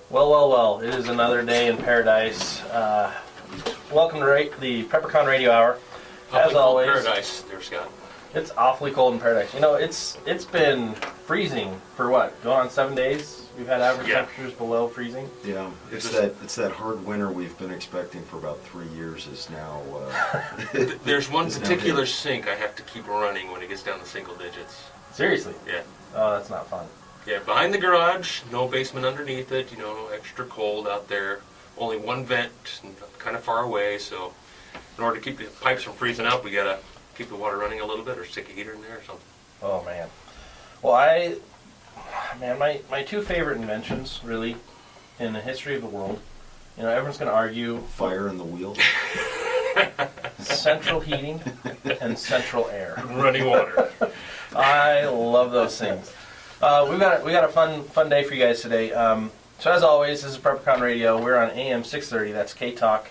Well, well, well, it is another day in paradise. Welcome to the PrepperCon Radio Hour. As always, paradise there, Scott. It's awfully cold in paradise. You know, it's been freezing for what? Going on 7 days? We've had average temperatures below freezing. Yeah, it's that hard winter we've been expecting for about 3 years is now. There's one particular sink I have to keep running when it gets down to single digits. Seriously? Yeah. Oh, that's not fun. Yeah, behind the garage, no basement underneath it, extra cold out there. Only one vent, kind of far away, so in order to keep the pipes from freezing up, we gotta keep the water running a little bit or stick a heater in there or something. Oh, man. Well, my two favorite inventions, really, in the history of the world, everyone's going to argue... Fire in the wheel. Central heating and central air. Running water. I love those things. We got a fun day for you guys today. So as always, this is PrepperCon Radio. We're on AM 630. That's K-Talk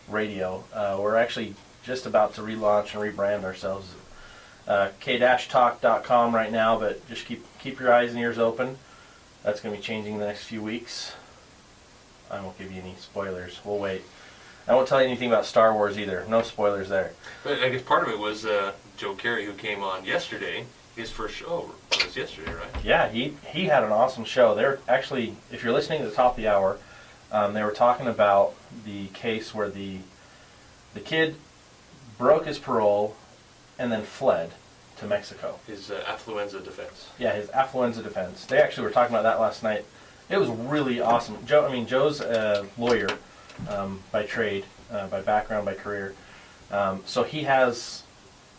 Radio. We're actually just about to relaunch and rebrand ourselves. K-Talk.com right now, but just keep your eyes and ears open. That's going to be changing in the next few weeks. I won't give you any spoilers. We'll wait. I won't tell you anything about Star Wars either. No spoilers there. But I guess part of it was Joe Carey, who came on yesterday. His first show was yesterday, right? Yeah, he had an awesome show. They're actually, if you're listening to the top of the hour, they were talking about the case where the kid broke his parole and then fled to Mexico. His affluenza defense. Yeah, his affluenza defense. They actually were talking about that last night. It was really awesome. Joe's a lawyer by trade, by background, by career. So he has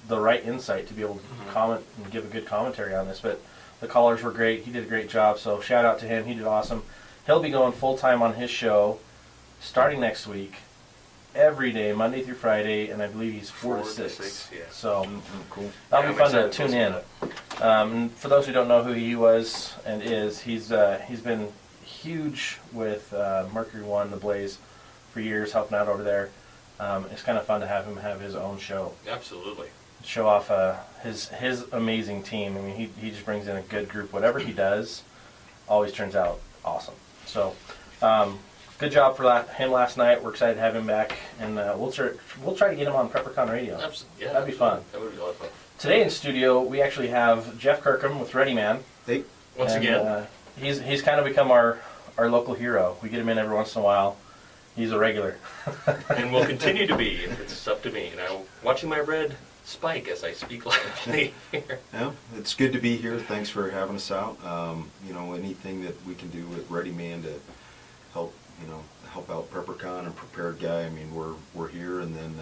the right insight to be able to comment and give a good commentary on this. But the callers were great. He did a great job. So shout out to him. He did awesome. He'll be going full time on his show starting next week, every day, Monday through Friday, and I believe he's 4 to 6. Yeah. So cool. That'll be fun to tune in. And for those who don't know who he was and is, he's been huge with Mercury One, The Blaze, for years, helping out over there. It's kind of fun to have him have his own show. Absolutely. Show off his amazing team. I mean, he just brings in a good group. Whatever he does, always turns out awesome. So, good job for him last night. We're excited to have him back, and we'll try to get him on PrepperCon Radio. Absolutely. Yeah, that'd be fun. That would be a lot of fun. Today in studio, we actually have Jeff Kirkham with Readyman. Hey. Once again. He's kind of become our local hero. We get him in every once in a while. He's a regular. And will continue to be if it's up to me. And I'm watching my red spike as I speak loudly here. Yeah, it's good to be here. Thanks for having us out. Anything that we can do with Readyman to help out PrepperCon and Prepared Guy. I mean, we're here, and then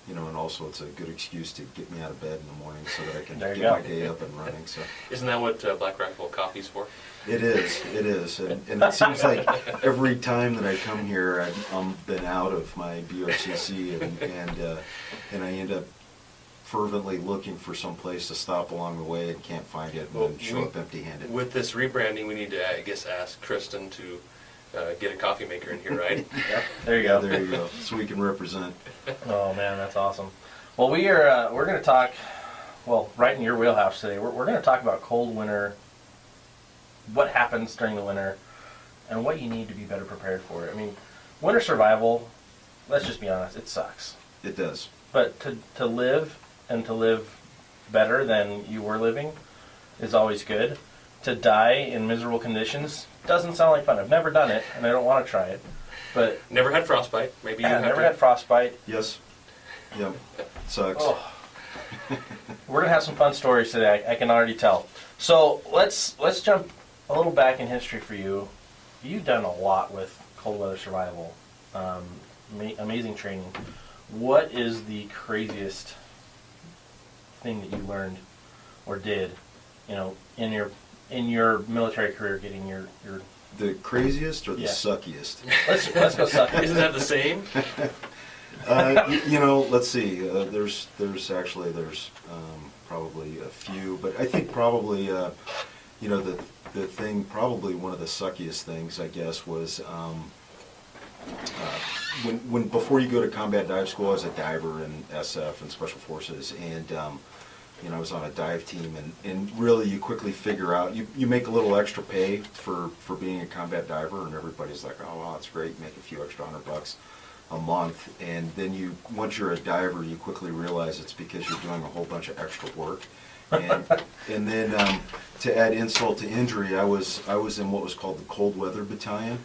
and also it's a good excuse to get me out of bed in the morning so that I can get my day up and running. So isn't that what Black Rifle Coffee's for? It is, and it seems like every time that I come here, I've been out of my BRCC, and I end up fervently looking for some place to stop along the way and can't find it, and then show up empty-handed. With this rebranding, we need to, I guess, ask Kristen to get a coffee maker in here, right? Yep. There you go. There you go. So we can represent. Oh man, that's awesome. Well, we're going to talk, right in your wheelhouse today. We're going to talk about cold winter, what happens during the winter, and what you need to be better prepared for it. I mean, winter survival, let's just be honest, it sucks. It does. But to live better than you were living is always good. To die in miserable conditions doesn't sound like fun. I've never done it, and I don't want to try it. But never had frostbite. Maybe you have never had frostbite. Yes. Yep. Sucks. Oh. We're gonna have some fun stories today. I can already tell. So let's jump a little back in history for you. You've done a lot with cold weather survival. Amazing training. What is the craziest thing that you learned or did, in your military career, getting your the craziest or the suckiest? Let's go suckiest. Isn't that the same? Let's see. There's probably a few, but I think probably the thing, probably one of the suckiest things, I guess, was when before you go to combat dive school, I was a diver in SF and Special Forces, and I was on a dive team, and really you quickly figure out, you make a little extra pay for being a combat diver, and everybody's like, oh, wow, that's great, you make a few extra $100 a month, and then once you're a diver, you quickly realize it's because you're doing a whole bunch of extra work. And then to add insult to injury, I was in what was called the cold weather battalion,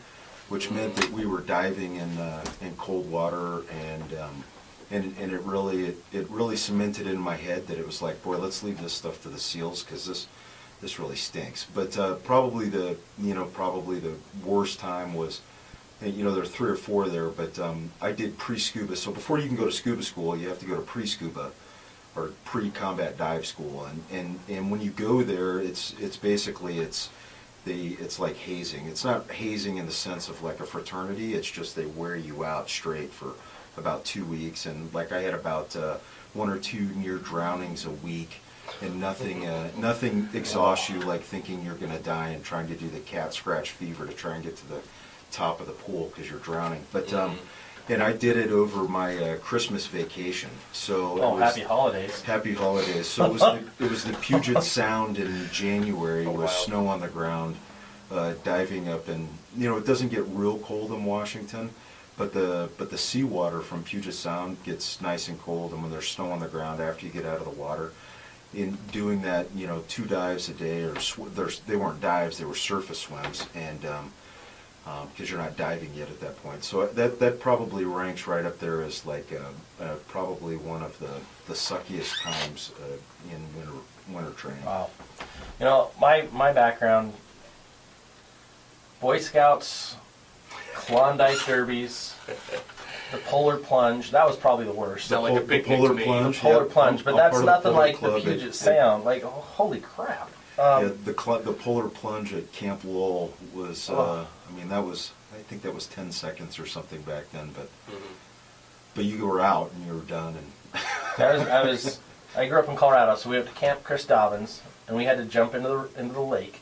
which meant that we were diving in cold water, and it really cemented in my head that it was like, boy, let's leave this stuff to the SEALs, because this really stinks. But probably the worst time was, there are 3 or 4 there, but I did pre-scuba. So before you can go to scuba school, you have to go to pre-scuba or pre-combat dive school, and when you go there, it's basically it's like hazing. It's not hazing in the sense of like a fraternity. It's just they wear you out straight for about 2 weeks, and like I had about 1 or 2 near drownings a week, and nothing exhausts you like thinking you're going to die and trying to do the cat scratch fever to try and get to the top of the pool because you're drowning. But and I did it over my Christmas vacation. So happy holidays! Happy holidays. So it was the Puget Sound in January with snow on the ground, diving up, and it doesn't get real cold in Washington, but the seawater from Puget Sound gets nice and cold, and when there's snow on the ground after you get out of the water, in doing that, 2 dives a day, or they weren't dives, they were surface swims, and because you're not diving yet at that point. So that probably ranks right up there as like probably one of the suckiest times in winter training. Wow. My background, Boy Scouts, Klondike Derbies, the Polar Plunge, that was probably the worst. Sound like a picnic Polar to me. Plunge, The Polar yep. Plunge, but I'm that's part of nothing Polar like the Club Puget Sound. Like, holy crap. The Polar Plunge at Camp Lowell was, I think that was 10 seconds or something back then, but you were out and you were done. And I grew up in Colorado, so we went to Camp Chris Dobbins, and we had to jump into the lake,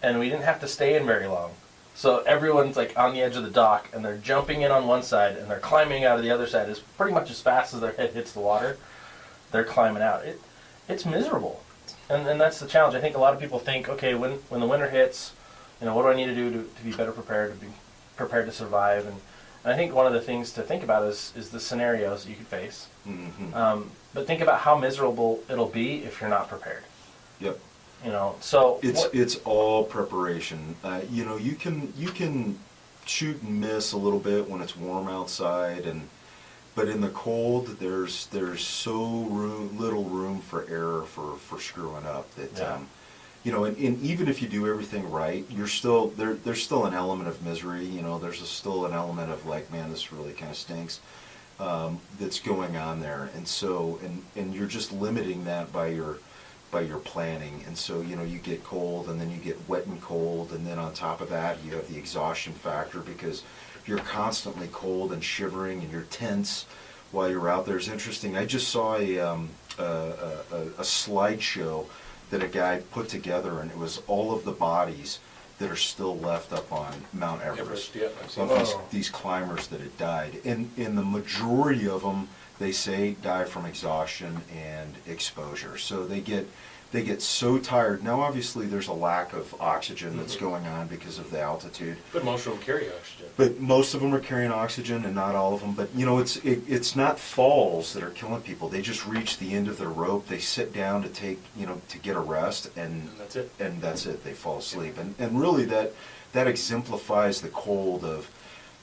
and we didn't have to stay in very long. So everyone's like on the edge of the dock, and they're jumping in on one side, and they're climbing out of the other side as pretty much as fast as their head hits the water. They're climbing out. It's miserable. And that's the challenge. I think a lot of people think, okay, when the winter hits, what do I need to do to be better prepared, to be prepared to survive? And I think one of the things to think about is the scenarios you could face. Mm-hmm. But think about how miserable it'll be if you're not prepared. Yep. So it's all preparation. You can shoot and miss a little bit when it's warm outside, but in the cold, there's so little room for error for screwing up that and even if you do everything right, you're still there's still an element of misery. There's still an element of like, man, this really kind of stinks. That's going on there, and so and you're just limiting that by your planning, and so you get cold, and then you get wet and cold, and then on top of that you have the exhaustion factor because you're constantly cold and shivering, and you're tense while you're out there. It's interesting. I just saw a slideshow that a guy put together, and it was all of the bodies that are still left up on Mount Everest. Yeah, I've seen Of these climbers that had died. And the majority of them, they say, die from exhaustion and exposure. So they get so tired. Now, obviously, there's a lack of oxygen that's going on because of the altitude. But most of them carry oxygen. But most of them are carrying oxygen, and not all of them. But it's not falls that are killing people. They just reach the end of their rope. They sit down to take to get a rest, and that's it. And that's it. They fall asleep. And really that exemplifies the cold of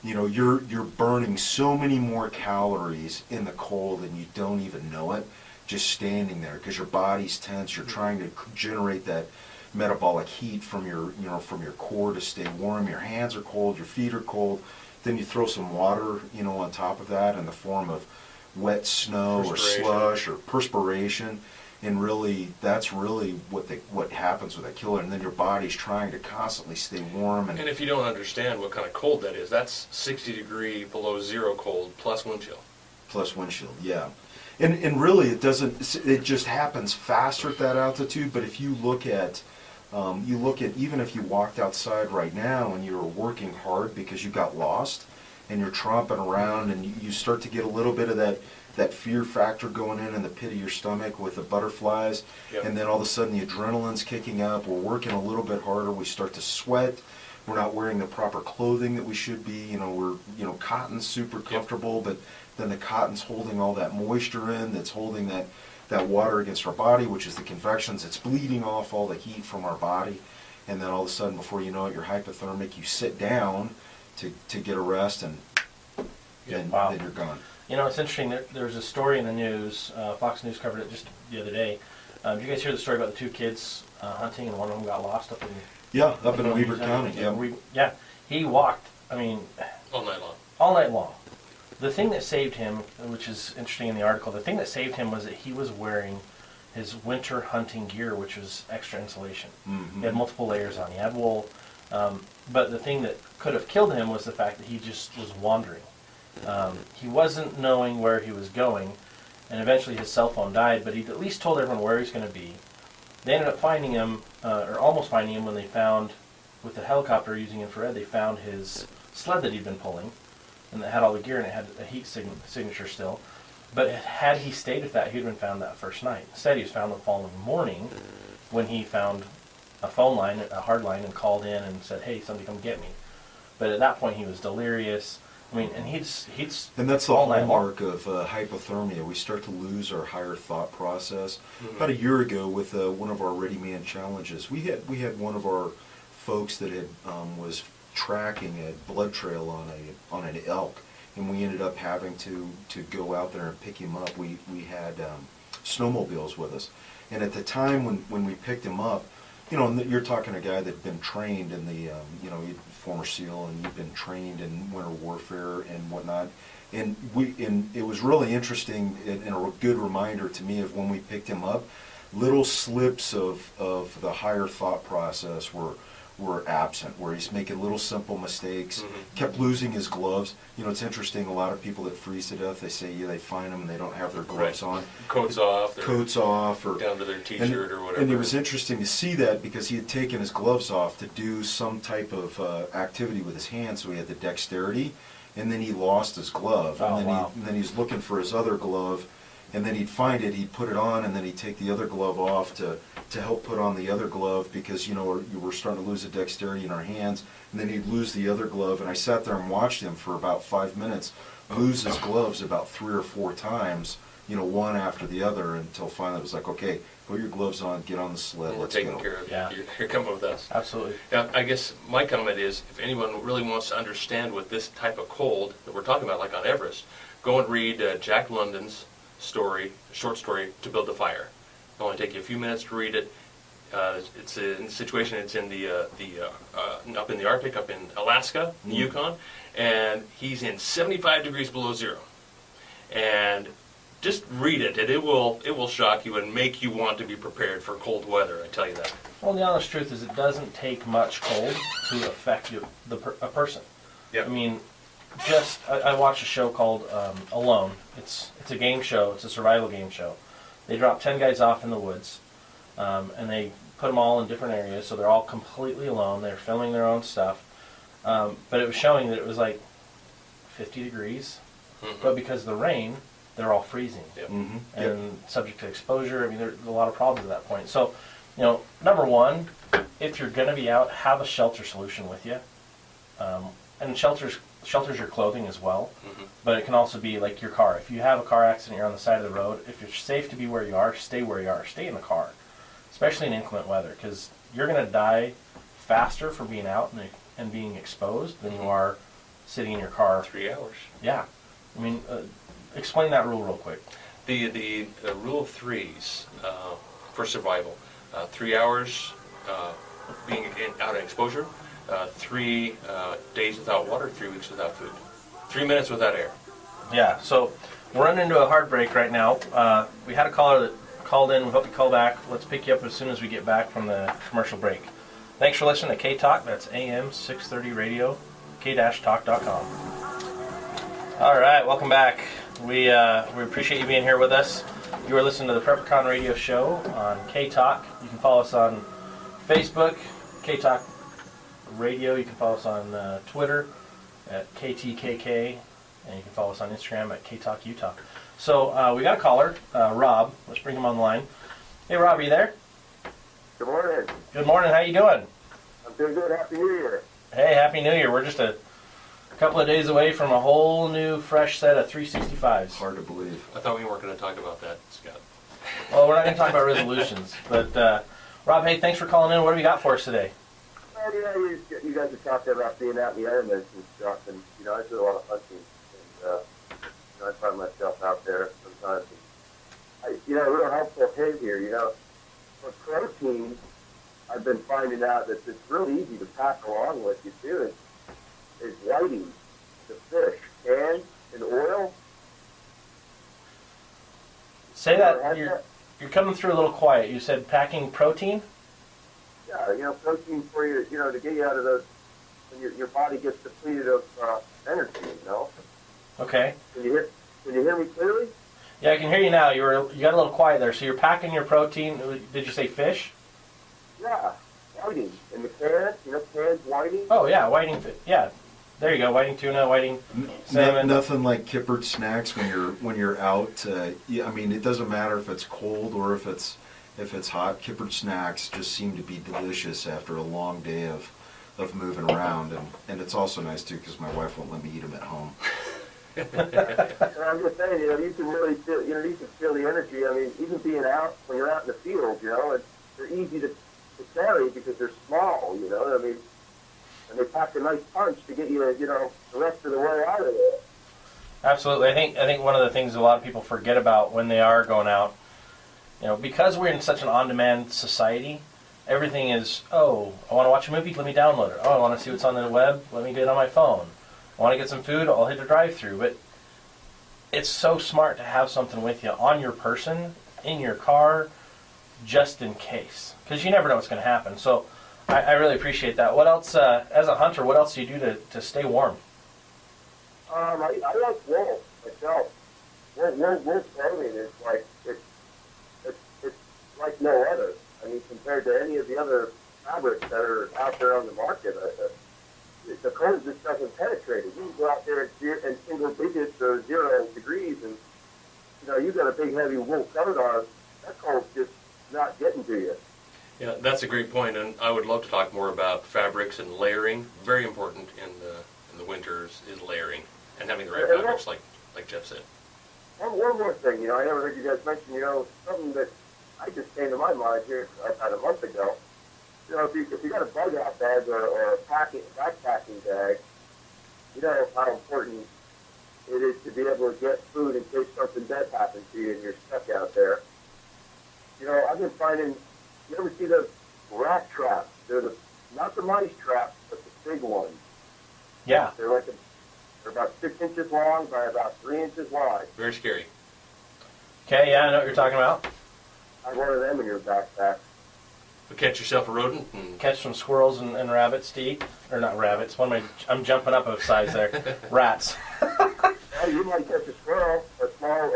you're burning so many more calories in the cold, and you don't even know it. Just standing there because your body's tense. You're trying to generate that metabolic heat from your core to stay warm. Your hands are cold, your feet are cold. Then you throw some water, on top of that in the form of wet snow or slush or perspiration, and really that's really what happens with a killer. And then your body's trying to constantly stay warm. And if you don't understand what kind of cold that is, that's 60 degree below zero cold plus wind chill. Plus windshield, yeah. And really it just happens faster at that altitude. But if you look at even if you walked outside right now and you were working hard because you got lost and you're tromping around, and you start to get a little bit of that fear factor going in the pit of your stomach with the butterflies. Yep. And then all of a sudden the adrenaline's kicking up. We're working a little bit harder. We start to sweat. We're not wearing the proper clothing that we should be. Cotton's super comfortable, but then the cotton's holding all that moisture in, that's holding that water against our body, which is the convections. It's bleeding off all the heat from our body. And then all of a sudden, before you know it, you're hypothermic. You sit down to get a rest, and then you're gone. It's interesting. There's a story in the news. Fox News covered it just the other day. Did you guys hear the story about the two kids hunting, and one of them got lost up in Weber County. Yeah, he walked. all night long. All night long. The thing that saved him, which is interesting in the article, the thing that saved him was that he was wearing his winter hunting gear, which was extra insulation. Mm-hmm. He had multiple layers on. He had wool. But the thing that could have killed him was the fact that he just was wandering. He wasn't knowing where he was going, and eventually his cell phone died, but he'd at least told everyone where he was going to be. They ended up finding him, or almost finding him, when they found, with the helicopter using infrared, they found his sled that he'd been pulling, and it had all the gear, and it had a heat signature still. But had he stayed with that, he'd been found that first night. Instead, he was found the following morning when he found a phone line, a hard line, and called in and said, "Hey, somebody come get me." But at that point, he was delirious. And and that's the hallmark of hypothermia. We start to lose our higher thought process. Mm-hmm. About a year ago, with one of our Readyman challenges, we had one of our folks that had was tracking a blood trail on an elk, and we ended up having to go out there and pick him up. We had snowmobiles with us, and at the time when we picked him up, you're talking a guy that'd been trained in the he'd former SEAL, and he'd been trained in winter warfare and whatnot, and it was really interesting and a good reminder to me of when we picked him up. Little slips of the higher thought process were absent, where he's making little simple mistakes. Mm-hmm. Kept losing his gloves. It's interesting, a lot of people that freeze to death, they say they find them and they don't have their gloves on. Coats off, or down to their t-shirt or whatever. And it was interesting to see that, because he had taken his gloves off to do some type of activity with his hands, so he had the dexterity, and then he lost his glove. And then he's looking for his other glove, and then he'd find it, he'd put it on, and then he'd take the other glove off to help put on the other glove, because you were starting to lose the dexterity in our hands, and then he'd lose the other glove. And I sat there and watched him for about 5 minutes lose his gloves about 3 or 4 times, one after the other, until finally it was like, okay, put your gloves on, get on the sled, let's taking go. care of Yeah. You're coming with us. Absolutely. Now, I guess my comment is, if anyone really wants to understand what this type of cold that we're talking about, like on Everest, go and read Jack London's short story, To Build a Fire. It'll only take you a few minutes to read it. It's in the situation. It's in up in the Arctic, up in Alaska, in the Yukon, and he's in 75 degrees below zero. And just read it, and it will shock you and make you want to be prepared for cold weather. I tell you that. Well, the honest truth is, it doesn't take much cold to affect a person. Yep. I watched a show called Alone. It's a game show. It's a survival game show. They drop 10 guys off in the woods, and they put them all in different areas, so they're all completely alone. They're filming their own stuff, but it was showing that it was like 50 degrees, but because of the rain, they're all freezing. Yep. Mm-hmm. And subject to exposure. There's a lot of problems at that point. So, number one, if you're going to be out, have a shelter solution with you. And shelters your clothing as well. Mm-hmm. But it can also be like your car. If you have a car accident, you're on the side of the road, if you're safe to be where you are, stay where you are. Stay in the car, especially in inclement weather, because you're going to die faster for being out and being exposed than you are sitting in your car. 3 hours. Yeah. Explain that rule real quick. The rule of threes for survival: 3 hours being out of exposure, 3 days without water, 3 weeks without food, 3 minutes without air. Yeah. So we're running into a hard break right now. We had a caller that called in. We hope you call back. Let's pick you up as soon as we get back from the commercial break. Thanks for listening to K-Talk. That's AM 630 Radio, k-talk.com. All right, welcome back. We appreciate you being here with us. You are listening to the PrepperCon Radio Show on K-Talk. You can follow us on Facebook, K-Talk Radio. You can follow us on Twitter. at KTKK, and you can follow us on Instagram at KTalkUtah. So we got a caller, Rob. Let's bring him on the line. Hey, Rob, are you there? Good morning. Good morning. How you doing? I'm doing good. Happy New Year. Hey, Happy New Year. We're just a couple of days away from a whole new, fresh set of 365s. Hard to believe. I thought we weren't going to talk about that, Scott. Well, we're not going to talk about resolutions, but Rob, hey, thanks for calling in. What do we got for us today? Well, you guys are talking about being out in the elements and stuff, and I do a lot of hunting, and I find myself out there sometimes. And a real helpful hint here. For protein, I've been finding out that it's really easy to pack along with you too. Is whiting the fish canned in oil. Say that you're coming through a little quiet. You said packing protein? Yeah, protein for you, to get you out of those, when your body gets depleted of energy, Okay. Can you hear me clearly? Yeah, I can hear you now. You got a little quiet there. So you're packing your protein. Did you say fish? Yeah, whiting in the can, canned whiting. Oh yeah, whiting. Yeah, there you go. Whiting tuna, whiting salmon. Nothing like kippered snacks when you're out. It doesn't matter if it's cold or if it's hot. Kippered snacks just seem to be delicious after a long day of moving around, and it's also nice too because my wife won't let me eat them at home. And I'm just saying, you can really feel, you can feel the energy. Even being out when you're out in the field, and they're easy to carry because they're small, and they pack a nice punch to get you, the rest of the way out of there. Absolutely. I think one of the things a lot of people forget about when they are going out, because we're in such an on-demand society, everything is, I want to watch a movie, let me download it. I want to see what's on the web, let me get it on my phone. I want to get some food, I'll hit a drive-through. But it's so smart to have something with you on your person, in your car, just in case. Because you never know what's going to happen. So I really appreciate that. What else, as a hunter, what else do you do to stay warm? I like wool myself. Wool clothing is like, it's like no other. Compared to any of the other fabrics that are out there on the market, the cold just doesn't penetrate it. You can go out there in single digits or 0 degrees, and you've got a big heavy wool coat on. That cold's just not getting to you. Yeah, that's a great point, and I would love to talk more about fabrics and layering. Very important in the winters is layering and having the right fabrics, like Jeff said. One more thing, I never heard you guys mention, something that I just came to my mind here about a month ago. If you got a bug out bag or a backpacking bag, you know how important it is to be able to get food in case something does happen to you and you're stuck out there. I've been finding, you ever see those rat traps? They're not the mice traps, but the big ones. Yeah. They're about 6 inches long by about 3 inches wide. Very scary. Okay, yeah, I know what you're talking about. Have one of them in your backpack. But catch yourself a rodent and Catch some squirrels and rabbits to eat. Or not rabbits. I'm jumping up a size there. Rats. Well, you might catch a squirrel, a small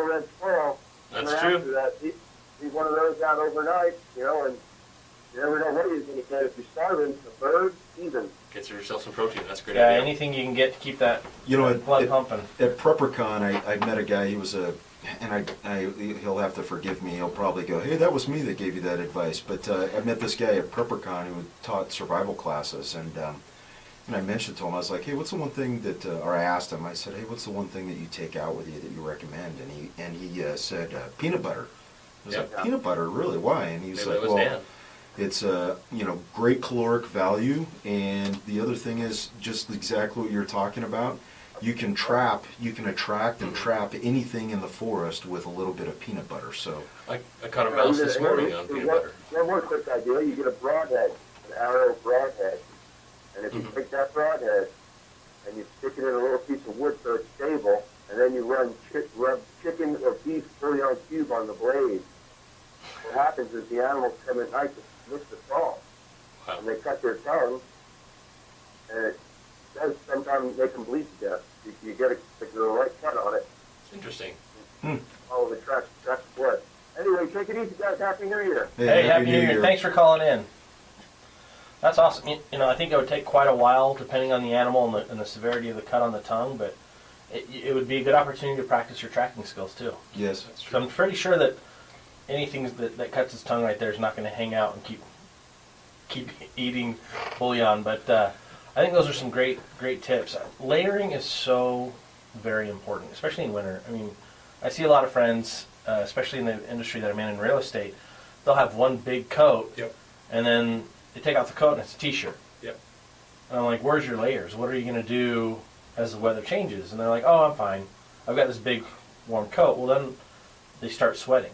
red squirrel. That's and true. After that, leave one of those out overnight, and you never know what he's going to get. If you're starving, a bird, even. get yourself some protein. That's a great Yeah, idea. anything you can get to keep that At blood pumping. At PrepperCon, I met a guy. He was he'll have to forgive me. He'll probably go, "Hey, that was me that gave you that advice." But I met this guy at PrepperCon who taught survival classes, and I mentioned to him, I was like, "Hey, what's the one thing that?" Or I asked him, I said, "Hey, what's the one thing that you take out with you that you recommend?" And he said, "Peanut butter." I was like, "Peanut butter, really? Why?" And he's Maybe like, that was "Well, Dan. it's great caloric value, and the other thing is just exactly what you're talking about. You can attract and trap anything in the forest with a little bit of peanut butter." So I caught a mouse this morning on peanut butter. One more quick idea. You get a broadhead, an arrow broadhead. And if you take that broadhead and you stick it in a little piece of wood so it's stable, and then you rub chicken or beef bouillon cube on the blade, what happens is the animals come at night to lick the salt. Wow. And they cut their tongue, and it does sometimes make them bleed to death. You get the right cut on it. It's interesting. All of the tracks blood. Anyway, take it easy, guys. Happy New Year. Hey, Happy New Year. Thanks for calling in. That's awesome. I think it would take quite a while, depending on the animal and the severity of the cut on the tongue, but it would be a good opportunity to practice your tracking skills too. Yes. That's So true. I'm pretty sure that anything that cuts its tongue right there is not going to hang out and keep eating bouillon. But I think those are some great tips. Layering is so very important, especially in winter. I mean, I see a lot of friends, especially in the industry that I'm in real estate. They'll have one big coat, Yep. and then they take off the coat and it's a t-shirt. Yep. And I'm like, where's your layers? What are you going to do as the weather changes? And they're like, oh, I'm fine. I've got this big warm coat. Well, then they start sweating.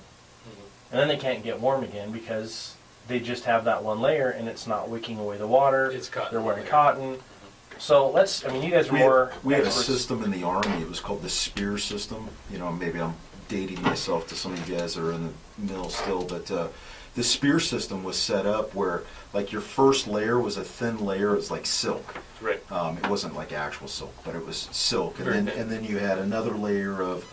And then they can't get warm again because they just have that one layer and it's not wicking away the water. It's cotton They're wearing layer. cotton. So you guys are more We had a experts. system in the Army. It was called the spear system. Maybe I'm dating myself to some of you guys that are in the mill still, but the spear system was set up where, like, your first layer was a thin layer. It was like silk. Right. It wasn't like actual silk, but it was silk. Very thin. And then you had another layer of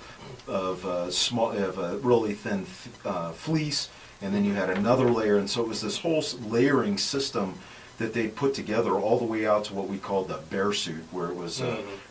a really thin fleece, and then you had another layer, and so it was this whole layering system that they put together all the way out to what we called the bear suit, where it was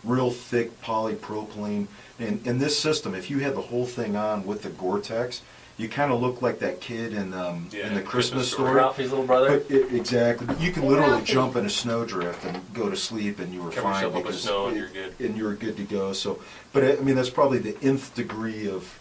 real thick polypropylene. And this system, if you had the whole thing on with the Gore-Tex, you kind of look like that kid in the Christmas story. Ralphie's little brother. Exactly. But you could literally jump in a snowdrift and go to sleep, and you were Cover fine yourself up with snow and you're good. And you were good to go. So, but I mean, that's probably the nth degree of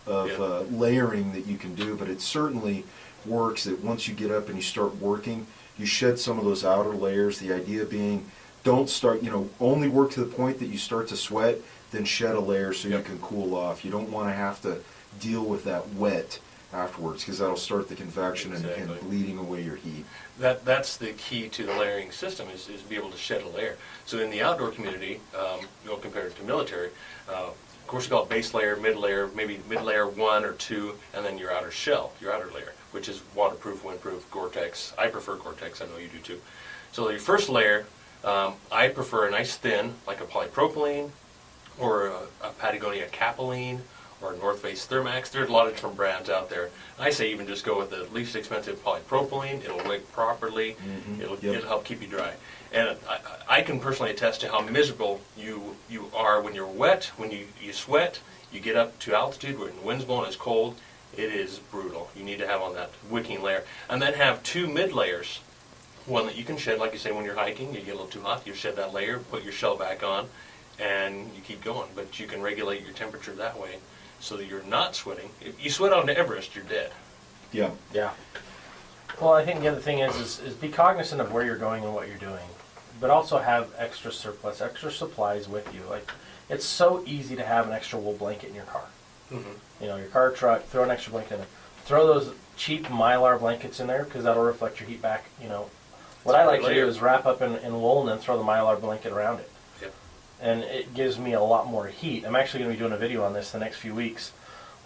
layering that you can do. But it certainly works that once you get up and you start working, you shed some of those outer layers. The idea being, don't start. Only work to the point that you start to sweat, then shed a layer so you can cool off. You don't want to have to deal with that wet afterwards, because that'll start the convection and Exactly. bleeding away your heat. That's the key to the layering system is be able to shed a layer. So in the outdoor community, compared to military, of course you call it base layer, mid layer, maybe mid layer 1 or 2, and then your outer shell, your outer layer, which is waterproof, windproof, Gore-Tex. I prefer Gore-Tex, I know you do too. So your first layer, I prefer a nice thin, like a polypropylene, or a Patagonia Capoline, or North Face Thermax. There's a lot of different brands out there. I say even just go with the least expensive polypropylene. It'll wick properly. It'll help keep you dry. And I can personally attest to how miserable you are when you're wet, when you sweat, you get up to altitude when the wind's blowing, it's cold. It is brutal. You need to have on that wicking layer. And then have 2 mid layers. One that you can shed, like you say, when you're hiking, you get a little too hot, you shed that layer, put your shell back on, and you keep going. But you can regulate your temperature that way, so that you're not sweating. If you sweat on Everest, you're dead. Yeah. Yeah. Well, I think the other thing is be cognizant of where you're going and what you're doing, but also have extra surplus, extra supplies with you. Like, it's so easy to have an extra wool blanket in your car. Mm-hmm. Your car, truck, throw an extra blanket in there. Throw those cheap Mylar blankets in there because that'll reflect your heat back. What I like to do is wrap up in wool and then throw the Mylar blanket around it. And it gives me a lot more heat. I'm actually going to be doing a video on this the next few weeks.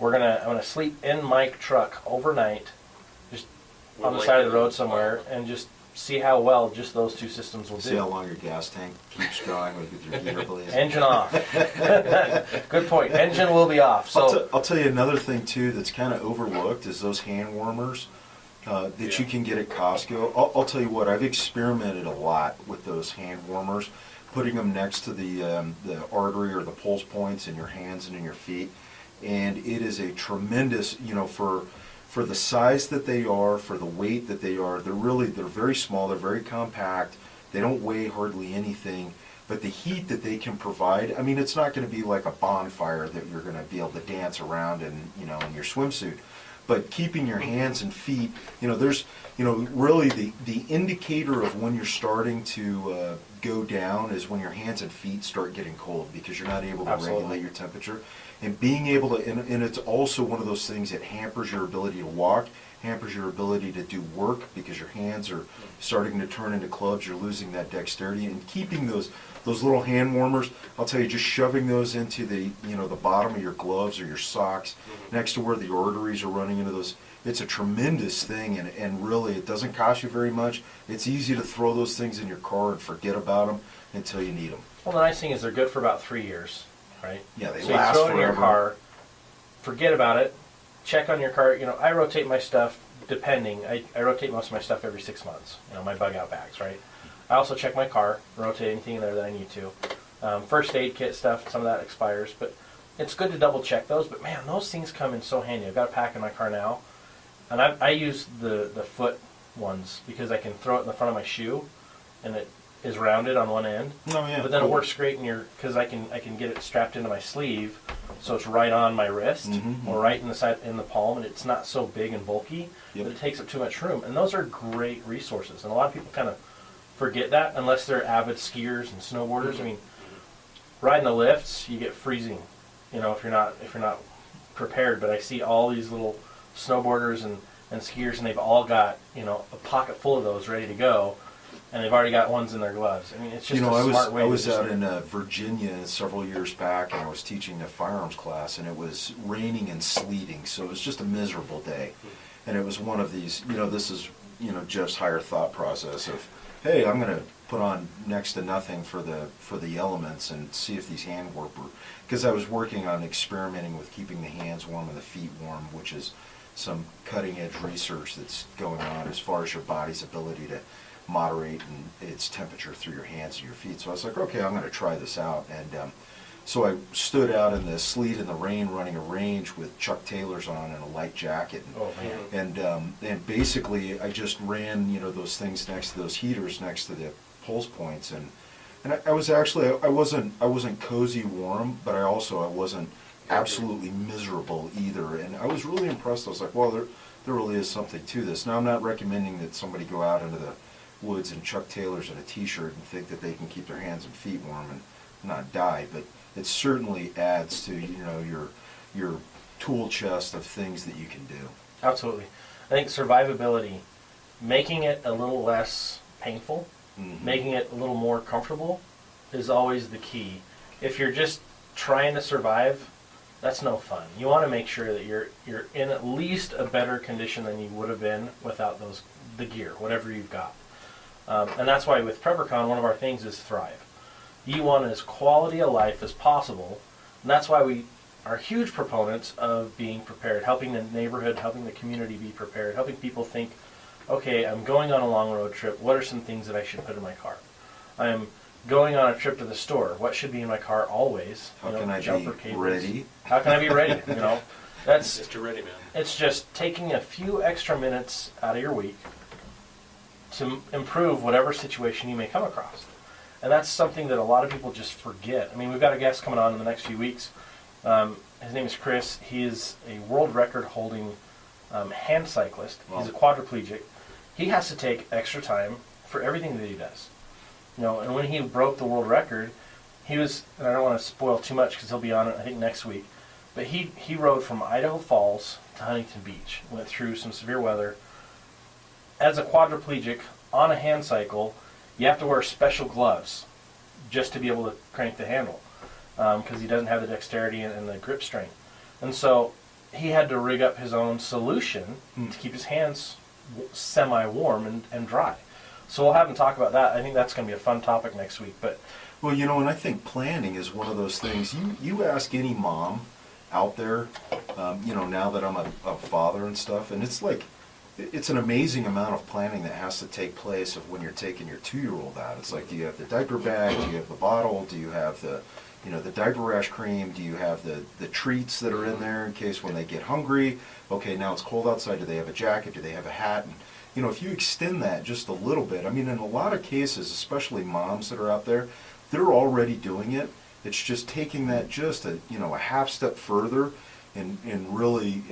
I'm going to sleep in my truck overnight, just on the side of the road somewhere, and just see how well just those 2 systems will See how do. long your gas tank keeps going with your heater blazing. Engine off. Good point. Engine will be off. So I'll tell you another thing too that's kind of overlooked is those hand warmers that you can get at Costco. I'll tell you what, I've experimented a lot with those hand warmers, putting them next to the artery or the pulse points in your hands and in your feet, and it is a tremendous, for the size that they are, for the weight that they are, they're very small, they're very compact, they don't weigh hardly anything, but the heat that they can provide, I mean, it's not going to be like a bonfire that you're going to be able to dance around in your swimsuit. But keeping your hands and feet, there's, really the indicator of when you're starting to go down is when your hands and feet start getting cold, because you're not able to Absolutely. regulate your temperature. And being able to, and it's also one of those things that hampers your ability to walk, hampers your ability to do work, because your hands are starting to turn into clubs, you're losing that dexterity. And keeping those little hand warmers, I'll tell you, just shoving those into the bottom of your gloves or your socks, next to where the arteries are running into those, it's a tremendous thing, and really it doesn't cost you very much. It's easy to throw those things in your car and forget about them until you need them. well, the nice thing is they're good for about 3 years, right? Yeah, they So last you throw it in your forever. car, forget about it, check on your car. I rotate my stuff depending. I rotate most of my stuff every 6 months. My bug out bags, right? I also check my car, rotate anything in there that I need to. First aid kit stuff, some of that expires, but it's good to double check those. But man, those things come in so handy. I've got a pack in my car now, and I use the foot ones because I can throw it in the front of my shoe, and it is rounded on one end. Oh yeah. But then cool. it works great because I can get it strapped into my sleeve, so it's right on my wrist or right in the palm, and it's not so big and bulky that it takes up too much room. And those are great resources, and a lot of people kind of forget that unless they're avid skiers and snowboarders. I mean, riding the lifts, you get freezing, if you're not prepared. But I see all these little snowboarders and skiers, and they've all got a pocket full of those ready to go. And they've already got ones in their gloves. I mean, it's just a smart way. I was out in Virginia several years back, and I was teaching a firearms class, and it was raining and sleeting, so it was just a miserable day. And it was one of these, this is, Jeff's higher thought process of, hey, I'm going to put on next to nothing for the elements and see if these hand warp, because I was working on experimenting with keeping the hands warm and the feet warm, which is some cutting edge research that's going on as far as your body's ability to moderate its temperature through your hands and your feet. So I was like, okay, I'm going to try this out. And so I stood out in the sleet and the rain running a range with Chuck Taylors on and a light jacket. And basically I just ran, those things next to those heaters next to the pulse points. And I was actually, I wasn't cozy warm, but I wasn't absolutely miserable either. And I was really impressed. I was like, well, there really is something to this. Now I'm not recommending that somebody go out into the woods and Chuck Taylors and a t-shirt and think that they can keep their hands and feet warm and not die, but it certainly adds to your tool chest of things that you can do. Absolutely. I think survivability, making it a little less painful, making it a little more comfortable is always the key. If you're just trying to survive, that's no fun. You want to make sure that you're in at least a better condition than you would have been without the gear, whatever you've got. And that's why with PrepperCon, one of our things is thrive. You want as quality a life as possible, and that's why we are huge proponents of being prepared, helping the neighborhood, helping the community be prepared, helping people think, okay, I'm going on a long road trip, what are some things that I should put in my car? I'm going on a trip to the store, what should be in my car always? How can I be ready? How can I be ready? That's Mr. Readyman. It's just taking a few extra minutes out of your week to improve whatever situation you may come across. And that's something that a lot of people just forget. I mean, we've got a guest coming on in the next few weeks. His name is Chris. He is a world record holding hand cyclist. Wow. He's a quadriplegic. He has to take extra time for everything that he does. And when he broke the world record, he was, and I don't want to spoil too much because he'll be on it, I think, next week, but he rode from Idaho Falls to Huntington Beach, went through some severe weather. As a quadriplegic on a hand cycle, you have to wear special gloves just to be able to crank the handle because he doesn't have the dexterity and the grip strength. And so he had to rig up his own solution to keep his hands semi-warm and dry. So we'll have him talk about that. I think that's going to be a fun topic next week. But well, and I think planning is one of those things. You ask any mom out there, now that I'm a father and stuff, and it's like, it's an amazing amount of planning that has to take place of when you're taking your 2-year-old out. It's like, do you have the diaper bag? Do you have the bottle? Do you have the diaper rash cream? Do you have the treats that are in there in case when they get hungry? Okay, now it's cold outside. Do they have a jacket? Do they have a hat? And, if you extend that just a little bit, I mean, in a lot of cases, especially moms that are out there, they're already doing it. It's just taking that just a half step further and really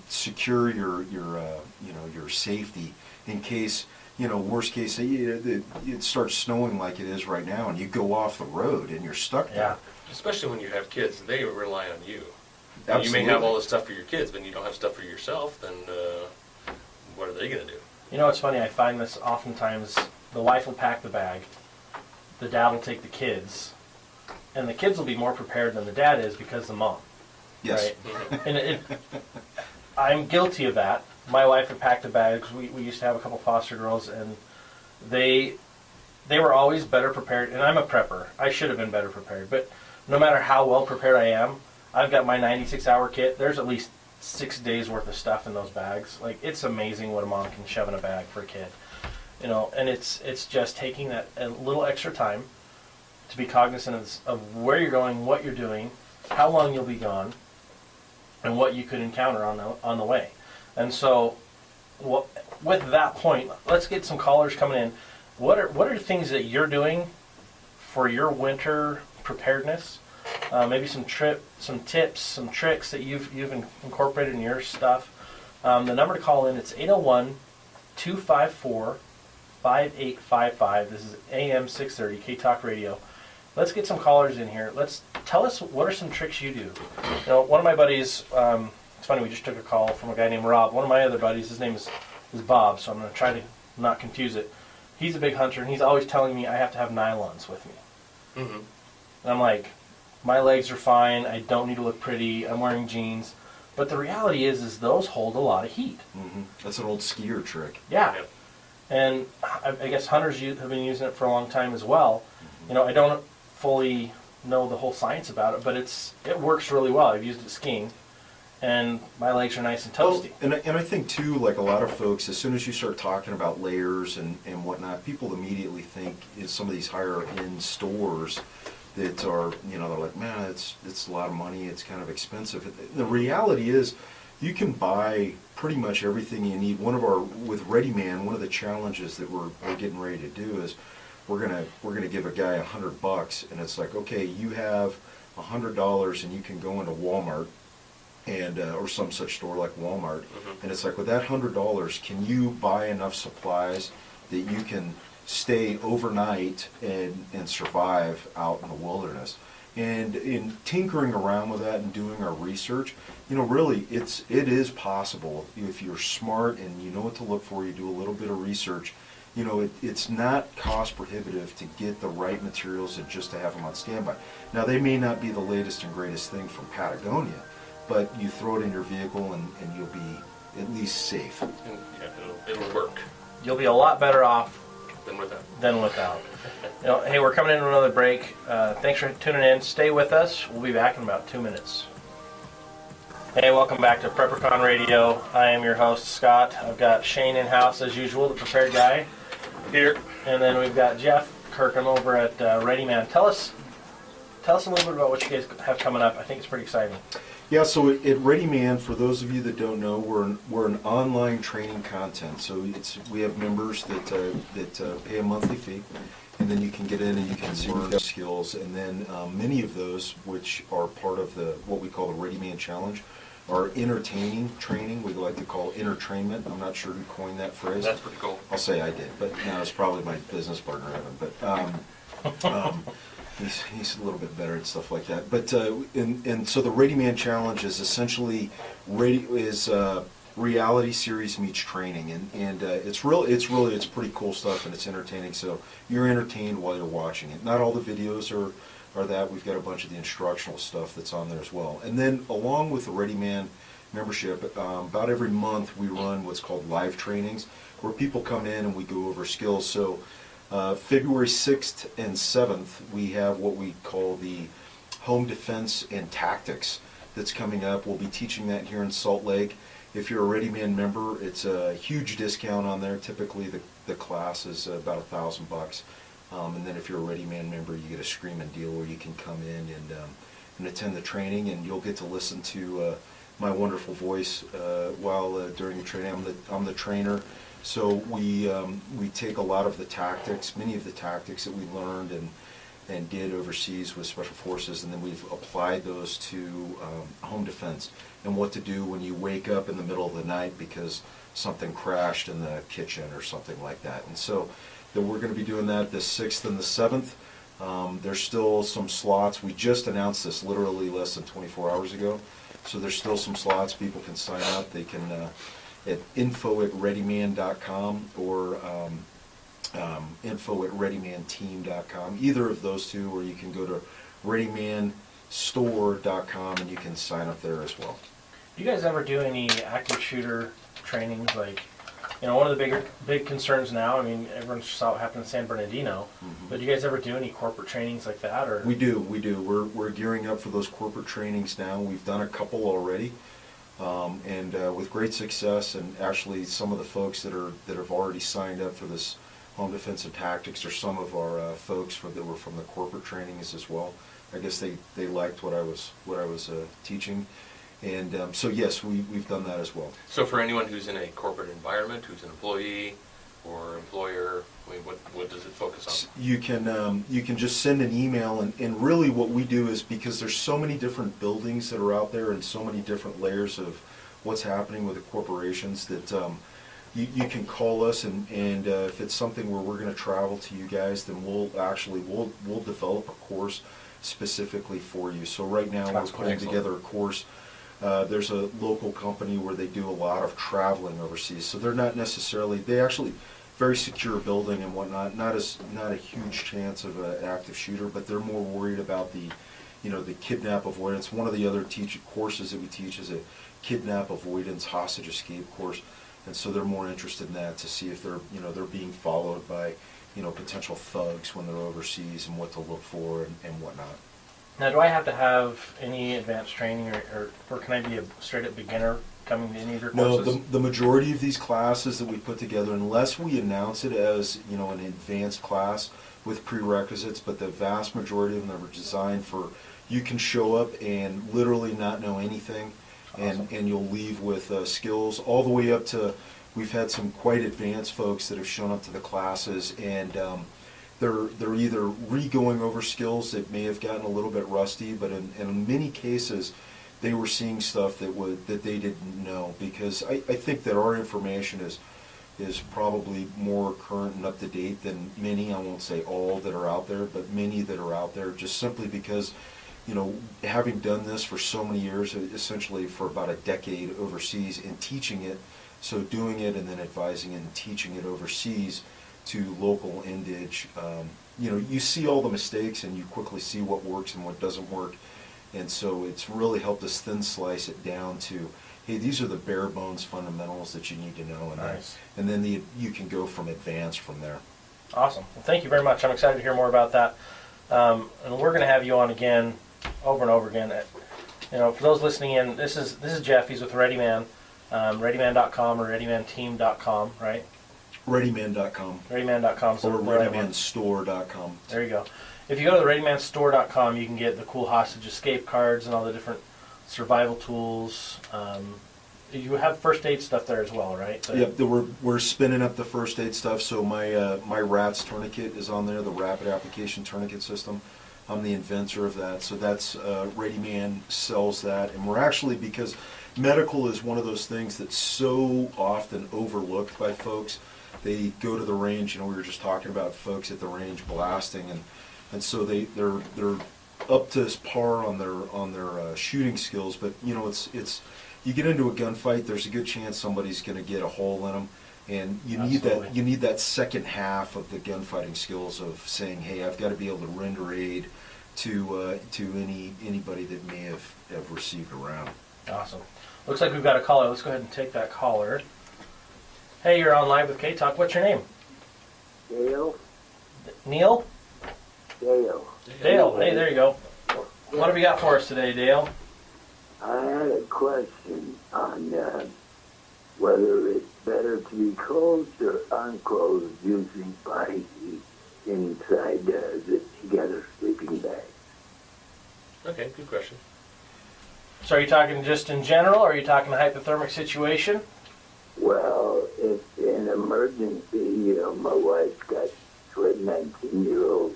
secure your safety in case, worst case, it starts snowing like it is right now and you go off the road and you're stuck there. Yeah. Especially when you have kids, they rely on you. Absolutely. You may have all this stuff for your kids, but you don't have stuff for yourself, then what are they going to do? It's funny, I find this oftentimes, the wife will pack the bag, the dad will take the kids, and the kids will be more prepared than the dad is because the mom. Yes. Right? And I'm guilty of that. My wife would pack the bags. We used to have a couple foster girls, and they were always better prepared. And I'm a prepper. I should have been better prepared. But no matter how well prepared I am, I've got my 96-hour kit. There's at least 6 days worth of stuff in those bags. Like, it's amazing what a mom can shove in a bag for a kid. You know, and it's just taking that a little extra time to be cognizant of where you're going, what you're doing, how long you'll be gone, and what you could encounter on the way. And so, with that point, let's get some callers coming in. What are things that you're doing for your winter preparedness? Maybe some tips, some tricks that you've incorporated in your stuff. The number to call in, it's 801-254-5855. This is AM 630 K-Talk Radio. Let's get some callers in here. Tell us, what are some tricks you do? You know, one of my buddies, it's funny, we just took a call from a guy named Rob. One of my other buddies, his name is Bob, so I'm going to try to not confuse it. He's a big hunter, and he's always telling me I have to have nylons with me. Mm-hmm. And I'm like, my legs are fine, I don't need to look pretty, I'm wearing jeans. But the reality is those hold a lot of heat. Mm-hmm. That's an old skier trick. Yeah. Yep. And I guess hunters have been using it for a long time as well. Mm-hmm. You know, I don't fully know the whole science about it, but it works really well. I've used it skiing, and my legs are nice and toasty. Well, and I think too, like a lot of folks, as soon as you start talking about layers and whatnot, people immediately think in some of these higher end stores that are, you know, they're like, man, it's a lot of money, it's kind of expensive. The reality is, you can buy pretty much everything you need. With Readyman, one of the challenges that we're getting ready to do is we're gonna give a guy $100, and it's like, okay, you have $100 and you can go into Walmart and or some such store like Walmart, and it's like, with that $100, can you buy enough supplies that you can stay overnight and survive out in the wilderness? And in tinkering around with that and doing our research, you know, really it is possible if you're smart and you know what to look for, you do a little bit of research. You know, it's not cost prohibitive to get the right materials and just to have them on standby. Now, they may not be the latest and greatest thing from Patagonia, but you throw it in your vehicle and you'll be at least safe. And, yeah, it'll work. You'll be a lot better off than without. You know, hey, we're coming into another break. Thanks for tuning in. Stay with us. We'll be back in about 2 minutes. Hey, welcome back to PrepperCon Radio. I am your host, Scott. I've got Shane in house as usual, the prepared guy. Here. And then we've got Jeff Kirkham over at Readyman. Tell us a little bit about what you guys have coming up. I think it's pretty exciting. Yeah, so at Readyman, for those of you that don't know, we're an online training content. So we have members that pay a monthly fee, and then you can get in and you can learn skills. And then many of those, which are part of what we call the Readyman Challenge, are entertaining training. We like to call entertainment. I'm not sure who coined that phrase. That's pretty cool. I'll say I did, but no, it's probably my business partner Evan. But he's a little bit better at stuff like that. But and so the Readyman Challenge is essentially reality series meets training, and it's pretty cool stuff, and it's entertaining. So you're entertained while you're watching it. Not all the videos are that. We've got a bunch of the instructional stuff that's on there as well. And then along with the Readyman membership, about every month we run what's called live trainings, where people come in and we go over skills. So February 6th and 7th, we have what we call the Home Defense and Tactics that's coming up. We'll be teaching that here in Salt Lake. If you're a Readyman member, it's a huge discount on there. Typically the class is about $1,000. And then if you're a Readyman member, you get a screaming deal where you can come in and attend the training, and you'll get to listen to my wonderful voice while during the training. I'm the trainer. So we take a lot of the tactics, many of the tactics that we learned and did overseas with Special Forces, and then we've applied those to home defense and what to do when you wake up in the middle of the night because something crashed in the kitchen or something like that. And so we're going to be doing that the 6th and the 7th. There's still some slots. We just announced this literally less than 24 hours ago. So there's still some slots. People can sign up. They can at info@readyman.com or info@readymanteam.com. Either of those two, or you can go to readymanstore.com and you can sign up there as well. Do you guys ever do any active shooter trainings? Like, you know, one of the big concerns now, I mean, everyone saw what happened in San Bernardino, but do you guys ever do any corporate trainings like that? Or We do. We're gearing up for those corporate trainings now. We've done a couple already. and with great success. And actually, some of the folks that have already signed up for this home defense and tactics are some of our folks that were from the corporate trainings as well. I guess they liked what I was teaching, and so yes, we've done that as well. So for anyone who's in a corporate environment, who's an employee or employer, I mean, what does it focus on? You can just send an email, and really what we do is, because there's so many different buildings that are out there and so many different layers of what's happening with the corporations, that you can call us, and if it's something where we're going to travel to you guys, then we'll develop a course specifically for you. So right now we're putting together a course. There's a local company where they do a lot of traveling overseas, so they're not necessarily, they actually very secure building and whatnot, not a huge chance of an active shooter, but they're more worried about the kidnap avoidance. One of the other courses that we teach is a kidnap avoidance hostage escape course, and so they're more interested in that, to see if they're being followed by potential thugs when they're overseas, and what to look for and whatnot. Now, do I have to have any advanced training, or can I be a straight-up beginner coming to any of your courses? No, the majority of these classes that we put together, unless we announce it as an advanced class with prerequisites, but the vast majority of them are designed for, you can show up and literally not know anything, Awesome. and you'll leave with skills all the way up to, we've had some quite advanced folks that have shown up to the classes, and they're either re-going over skills that may have gotten a little bit rusty, but in many cases they were seeing stuff that they didn't know, because I think that our information is probably more current and up to date than many, I won't say all, that are out there, but many that are out there, just simply because having done this for so many years, essentially for about a decade overseas, and teaching it, so doing it and then advising and teaching it overseas to local indige, you see all the mistakes, and you quickly see what works and what doesn't work, and so it's really helped us thin slice it down to, hey, these are the bare bones fundamentals that you need to know, and Nice. then you can go from advanced from there. Awesome. Well, thank you very much. I'm excited to hear more about that. And we're going to have you on again, over and over again. For those listening in, this is Jeff. He's with Readyman, Readyman.com or ReadymanTeam.com, right? Readyman.com. Readyman.com. Or ReadymanStore.com. There you go. If you go to the ReadymanStore.com, you can get the cool hostage escape cards and all the different survival tools. You have first aid stuff there as well, right? Yep, we're spinning up the first aid stuff. So my RATS tourniquet is on there, the Rapid Application Tourniquet System. I'm the inventor of that. So that's Readyman sells that, and we're actually, because medical is one of those things that's so often overlooked by folks. They go to the range. We were just talking about folks at the range blasting, and so they're up to par on their shooting skills. But it's you get into a gunfight, there's a good chance somebody's going to get a hole in them, and you need that second half of the gunfighting skills of saying, hey, I've got to be able to render aid to anybody that may have received a round. Awesome. Looks like we've got a caller. Let's go ahead and take that caller. Hey, you're on live with K-Talk. What's your name? Dale? Neil? Dale. Dale. Hey, there you go. What have you got for us today, Dale? I had a question on whether it's better to be closed or unclosed using body heat inside the together sleeping bag. Okay, good question. So are you talking just in general, or are you talking a hypothermic situation? Well, it's an emergency. My wife's got 19-year-old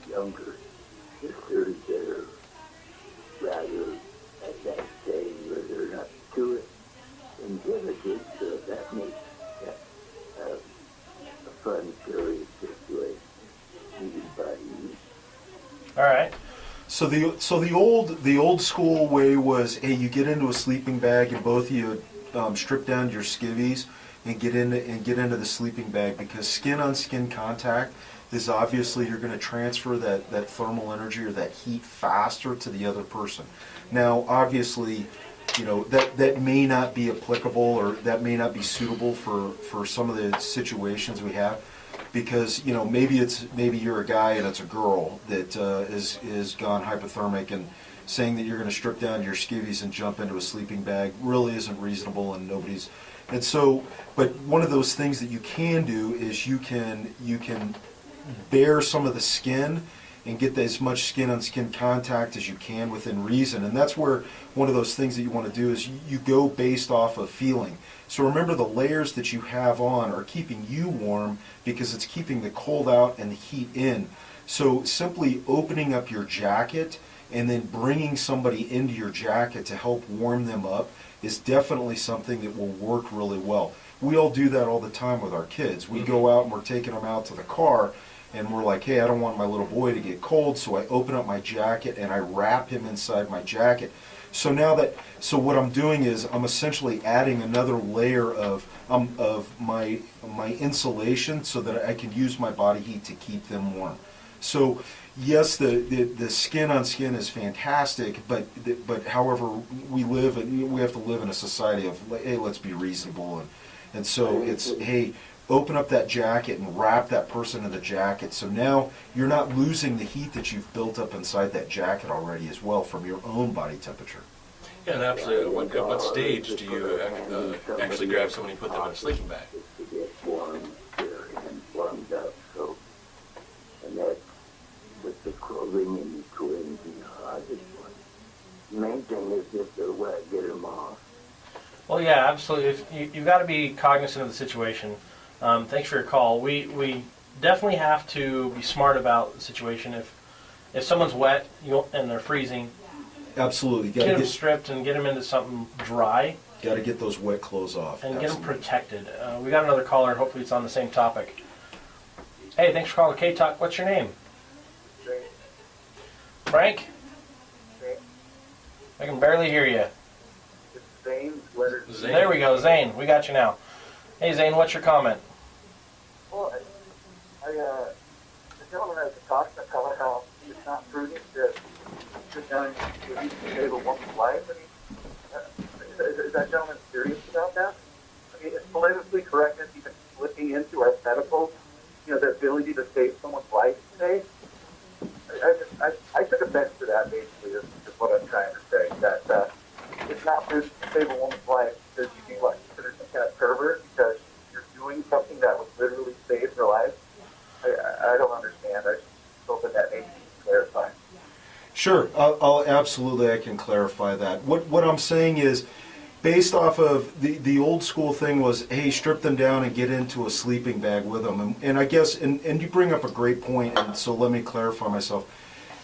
younger sisters that are rather at that stage where they're not too inhibited, so that makes a fun, scary situation. Needed body heat. All right. So the old school way was, hey, you get into a sleeping bag and both of you strip down your skivvies and get into the sleeping bag, because skin on skin contact is obviously, you're going to transfer that thermal energy or that heat faster to the other person. Now, obviously, that may not be applicable, or that may not be suitable for some of the situations we have. because maybe you're a guy and it's a girl that is gone hypothermic, and saying that you're going to strip down your skivvies and jump into a sleeping bag really isn't reasonable, and nobody's. And so, but one of those things that you can do is you can bare some of the skin and get as much skin-on-skin contact as you can within reason. And that's where one of those things that you want to do is you go based off of feeling. So remember, the layers that you have on are keeping you warm because it's keeping the cold out and the heat in. So simply opening up your jacket and then bringing somebody into your jacket to help warm them up is definitely something that will work really well. We all do that all the time with our kids. We go out and we're taking them out to the car, and we're like, hey, I don't want my little boy to get cold, so I open up my jacket and I wrap him inside my jacket. So what I'm doing is I'm essentially adding another layer of my insulation so that I can use my body heat to keep them warm. So yes, the skin on skin is fantastic, but however we have to live in a society of, hey, let's be reasonable, and so it's, hey, open up that jacket and wrap that person in the jacket. So now you're not losing the heat that you've built up inside that jacket already as well from your own body temperature. Yeah, and absolutely. At what stage do you actually grab somebody and put them in a sleeping bag? To get warm and warmed up, so, and that's with the clothing in between the hardest one. The main thing is if they're wet, get them off. Well, yeah, absolutely. You've got to be cognizant of the situation. Thanks for your call. We definitely have to be smart about the situation. If someone's wet and they're freezing, Absolutely, get them stripped and get them into something dry. Got to get those wet clothes off. And Absolutely. get them protected. We got another caller. Hopefully it's on the same topic. Hey, thanks for calling K-Talk. What's your name? Frank? I can barely hear you. Zane. There we go, Zane. We got you now. Hey, Zane, what's your comment? Well, the gentleman has talked about how it's not prudent to sit down and save a woman's life. I mean, is that gentleman serious about that? I mean, is politically correctness even slipping into our medical, the ability to save someone's life today? I took offense to that, basically, is what I'm trying to say. That it's not prudent to save a woman's life because you can consider some kind of pervert because you're doing something that would literally save her life. I don't understand. I just hoping that maybe you can clarify. Sure, I can clarify that. What I'm saying is, based off of the old school thing was, hey, strip them down and get into a sleeping bag with them. And I guess, and you bring up a great point, and so let me clarify myself.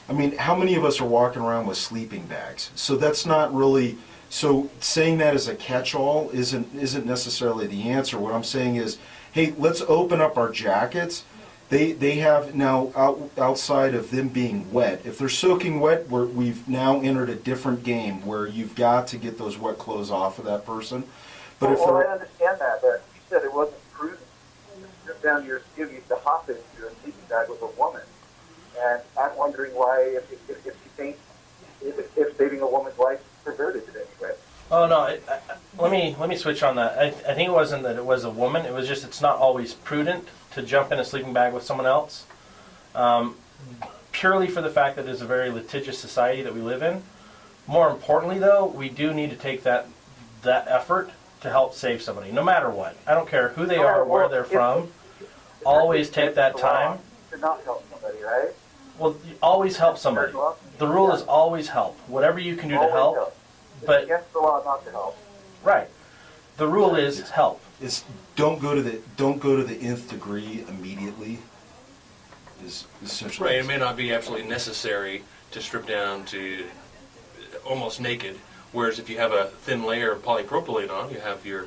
I mean, how many of us are walking around with sleeping bags? So that's not really, so saying that as a catch-all isn't necessarily the answer. What I'm saying is, hey, let's open up our jackets. They have now, outside of them being wet, if they're soaking wet, we've now entered a different game where you've got to get those wet clothes off of that person. But well, I understand that, but you said it wasn't prudent to strip down your skivvies to hop into a sleeping bag with a woman. And I'm wondering why, if you think, if saving a woman's life is perverted in any way. Oh no, let me switch on that. I think it wasn't that it was a woman. It was just it's not always prudent to jump in a sleeping bag with someone else. Purely for the fact that it's a very litigious society that we live in. More importantly, though, we do need to take that effort to help save somebody, no matter what. I don't care who they are, where they're from. Always take that time. To not help somebody, right? Well, you always help somebody. The rule is always help. Whatever you can do to help. But against the law not to help. Right. The rule is help. It's don't go to the nth degree immediately. Is essentially Right. It may not be absolutely necessary to strip down to almost naked. Whereas if you have a thin layer of polypropylene on, you have your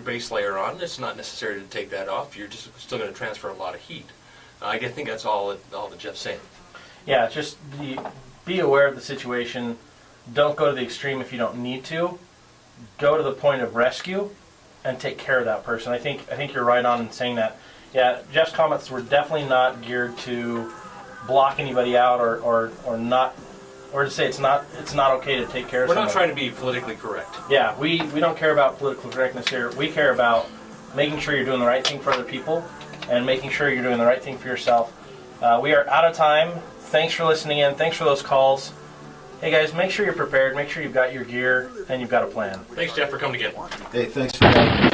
base layer on. It's not necessary to take that off. You're just still going to transfer a lot of heat. I think that's all that Jeff's saying. Yeah, just be aware of the situation. Don't go to the extreme if you don't need to. Go to the point of rescue and take care of that person. I think you're right on in saying that. Yeah, Jeff's comments were definitely not geared to block anybody out or not, or to say it's not okay to take care of We're somebody. not trying to be politically correct. Yeah, we don't care about political correctness here. We care about making sure you're doing the right thing for other people and making sure you're doing the right thing for yourself. We are out of time. Thanks for listening in. Thanks for those calls. Hey guys, make sure you're prepared. Make sure you've got your gear and you've got a plan. Thanks, Jeff, for coming again. Hey, thanks for having me.